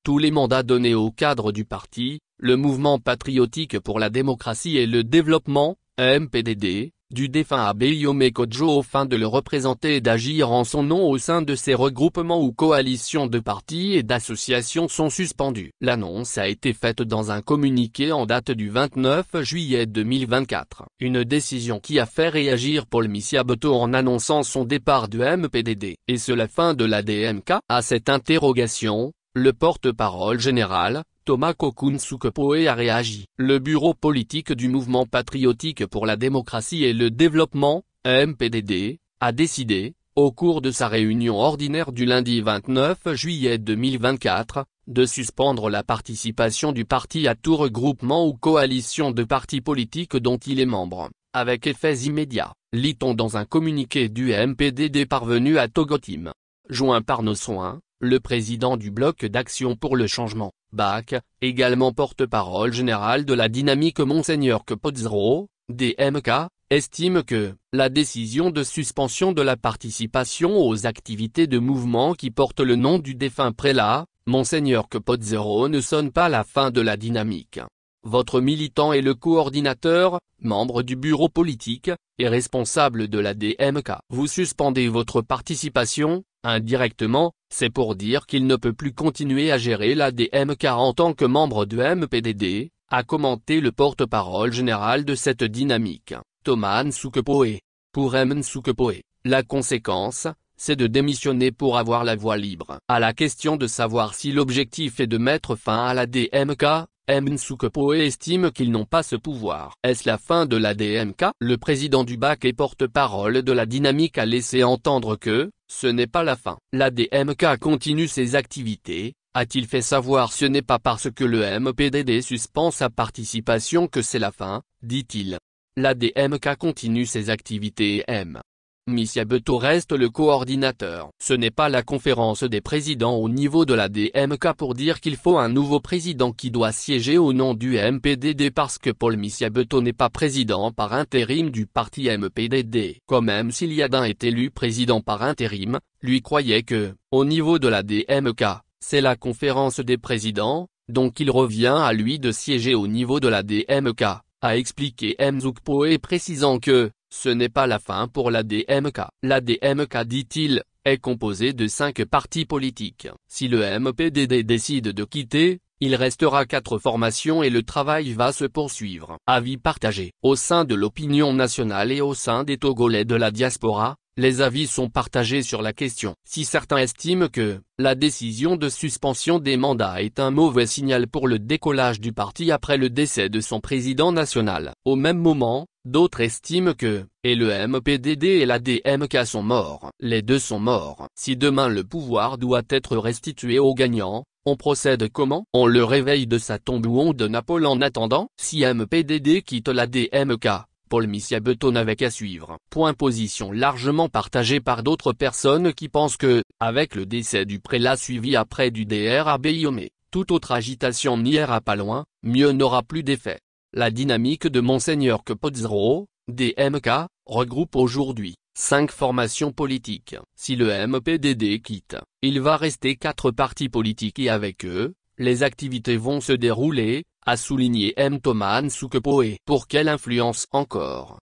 tous les mandats donnés au cadre du parti, le Mouvement patriotique pour la démocratie et le développement, MPDD, du défunt Abeyome Kodjo afin de le représenter et d'agir en son nom au sein de ces regroupements ou coalitions de partis et d'associations sont suspendus. L'annonce a été faite dans un communiqué en date du 29 juillet 2024. Une décision qui a fait réagir Paul Misiabeto en annonçant son départ du MPDD. Est-ce la fin de la DMK? À cette interrogation, le porte-parole général, Thomas Kokun Sukepoe a réagi. Le bureau politique du Mouvement patriotique pour la démocratie et le développement, MPDD, a décidé, au cours de sa réunion ordinaire du lundi 29 juillet 2024, de suspendre la participation du parti à tout regroupement ou coalition de partis politiques dont il est membre, avec effets immédiats, lit-on dans un communiqué du MPDD parvenu à Togotim. Joint par nos soins, le président du Bloc d'action pour le changement, BAC, également porte-parole général de la dynamique Monseigneur Kepodzero, DMK, estime que la décision de suspension de la participation aux activités de mouvement qui porte le nom du défunt prélat, Monseigneur Kepodzero ne sonne pas la fin de la dynamique. Votre militant est le coordinateur, membre du bureau politique, et responsable de la DMK. Vous suspendez votre participation, indirectement, c'est pour dire qu'il ne peut plus continuer à gérer la DMK en tant que membre de MPDD, a commenté le porte-parole général de cette dynamique, Thomas Nsukepoe. Pour Nsukepoe, la conséquence, c'est de démissionner pour avoir la voie libre. À la question de savoir si l'objectif est de mettre fin à la DMK, Nsukepoe estime qu'ils n'ont pas ce pouvoir. Est-ce la fin de la DMK? Le président du BAC et porte-parole de la dynamique a laissé entendre que, ce n'est pas la fin. La DMK continue ses activités, a-t-il fait savoir. Ce n'est pas parce que le MPDD suspend sa participation que c'est la fin, dit-il. La DMK continue ses activités et Misiabeto reste le coordinateur. Ce n'est pas la conférence des présidents au niveau de la DMK pour dire qu'il faut un nouveau président qui doit siéger au nom du MPDD parce que Paul Misiabeto n'est pas président par intérim du parti MPDD. Comme même s'il y a d'un est élu président par intérim, lui croyait que, au niveau de la DMK, c'est la conférence des présidents, donc il revient à lui de siéger au niveau de la DMK, a expliqué Nsukepoe précisant que, ce n'est pas la fin pour la DMK. La DMK, dit-il, est composée de 5 partis politiques. Si le MPDD décide de quitter, il restera 4 formations et le travail va se poursuivre. Avis partagé. Au sein de l'opinion nationale et au sein des Togolais de la diaspora, les avis sont partagés sur la question. Si certains estiment que la décision de suspension des mandats est un mauvais signal pour le décollage du parti après le décès de son président national. Au même moment, d'autres estiment que, et le MPDD et la DMK sont morts. Les deux sont morts. Si demain le pouvoir doit être restitué aux gagnants, on procède comment? On le réveille de sa tombe ou on donne à Paul en attendant? Si MPDD quitte la DMK, Paul Misiabeto n'avait qu'à suivre. Position largement partagée par d'autres personnes qui pensent que, avec le décès du prélat suivi après du Dr Abeyome, toute autre agitation n'ira pas loin, mieux n'aura plus d'effet. La dynamique de Monseigneur Kepodzero, DMK, regroupe aujourd'hui 5 formations politiques. Si le MPDD quitte, il va rester 4 partis politiques et avec eux, les activités vont se dérouler, a souligné Thomas Nsukepoe. Pour quelle influence encore?